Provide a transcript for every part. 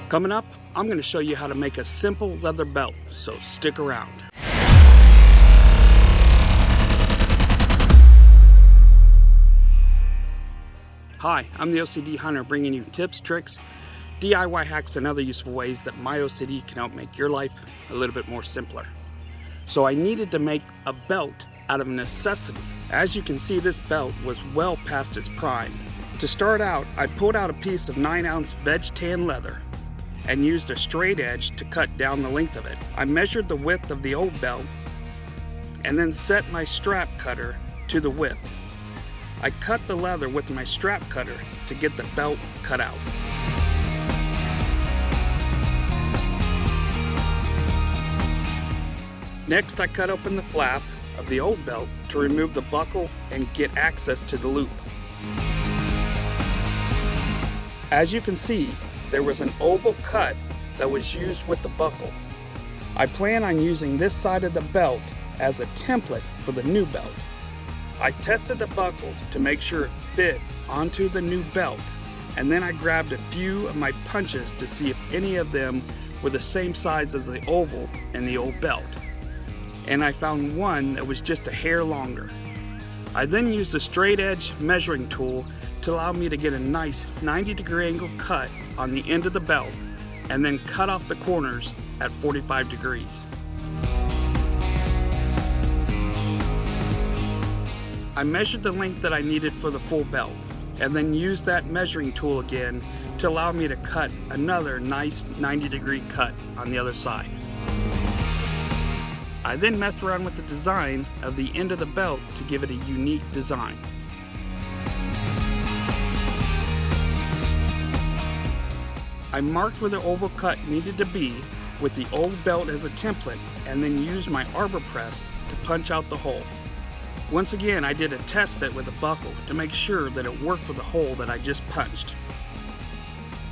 Coming up, I'm going to show you how to make a simple leather belt, so stick around. Hi, I'm the OCD Hunter, bringing you tips, tricks, DIY hacks, and other useful ways that my OCD can help make your life a little bit more simpler. So I needed to make a belt out of necessity. As you can see, this belt was well past its prime. To start out, I pulled out a piece of 9-ounce veg tan leather and used a straight edge to cut down the length of it. I measured the width of the old belt and then set my strap cutter to the width. I cut the leather with my strap cutter to get the belt cut out. Next, I cut open the flap of the old belt to remove the buckle and get access to the loop. As you can see, there was an oval cut that was used with the buckle. I plan on using this side of the belt as a template for the new belt. I tested the buckle to make sure it fit onto the new belt, and then I grabbed a few of my punches to see if any of them were the same size as the oval in the old belt. And I found one that was just a hair longer. I then used a straight edge measuring tool to allow me to get a nice 90-degree angle cut on the end of the belt, and then cut off the corners at 45 degrees. I measured the length that I needed for the full belt, and then used that measuring tool again to allow me to cut another nice 90-degree cut on the other side. I then messed around with the design of the end of the belt to give it a unique design. I marked where the oval cut needed to be with the old belt as a template, and then used my arbor press to punch out the hole. Once again, I did a test fit with a buckle to make sure that it worked with the hole that I just punched.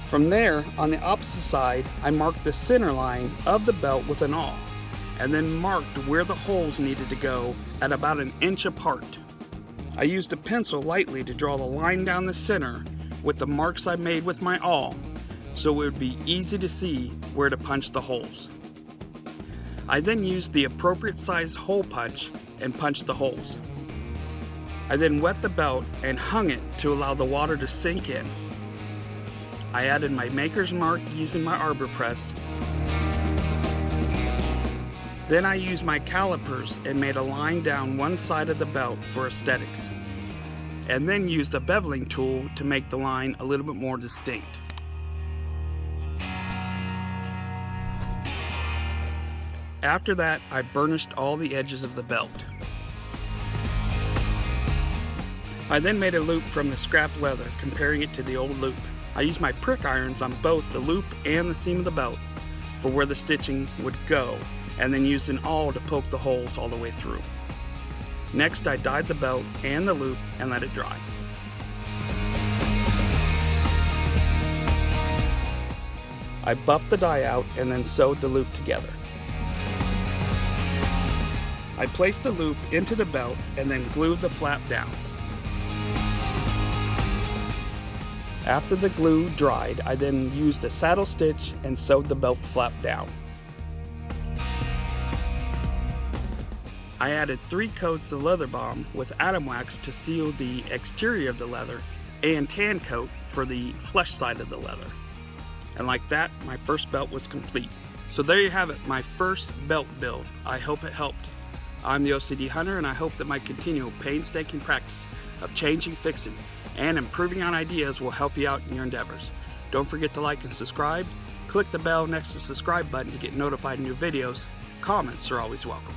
From there, on the opposite side, I marked the center line of the belt with an awl, and then marked where the holes needed to go at about an inch apart. I used a pencil lightly to draw the line down the center with the marks I made with my awl, so it would be easy to see where to punch the holes. I then used the appropriate size hole punch and punched the holes. I then wet the belt and hung it to allow the water to sink in. I added my maker's mark using my arbor press. Then I used my calipers and made a line down one side of the belt for aesthetics, and then used a beveling tool to make the line a little bit more distinct. After that, I burnished all the edges of the belt. I then made a loop from the scrap leather, comparing it to the old loop. I used my prick irons on both the loop and the seam of the belt for where the stitching would go, and then used an awl to poke the holes all the way through. Next, I dyed the belt and the loop and let it dry. I buffed the dye out and then sewed the loop together. I placed the loop into the belt and then glued the flap down. After the glue dried, I then used a saddle stitch and sewed the belt flap down. I added 3 coats of leather balm with atom wax to seal the exterior of the leather and tan coat for the flesh side of the leather. And like that, my first belt was complete. So there you have it, my first belt build. I hope it helped. I'm the OCD Hunter, and I hope that my continual painstaking practice of changing, fixing, and improving on ideas will help you out in your endeavors. Don't forget to like and subscribe. Click the bell next to the subscribe button to get notified of new videos. Comments are always welcome.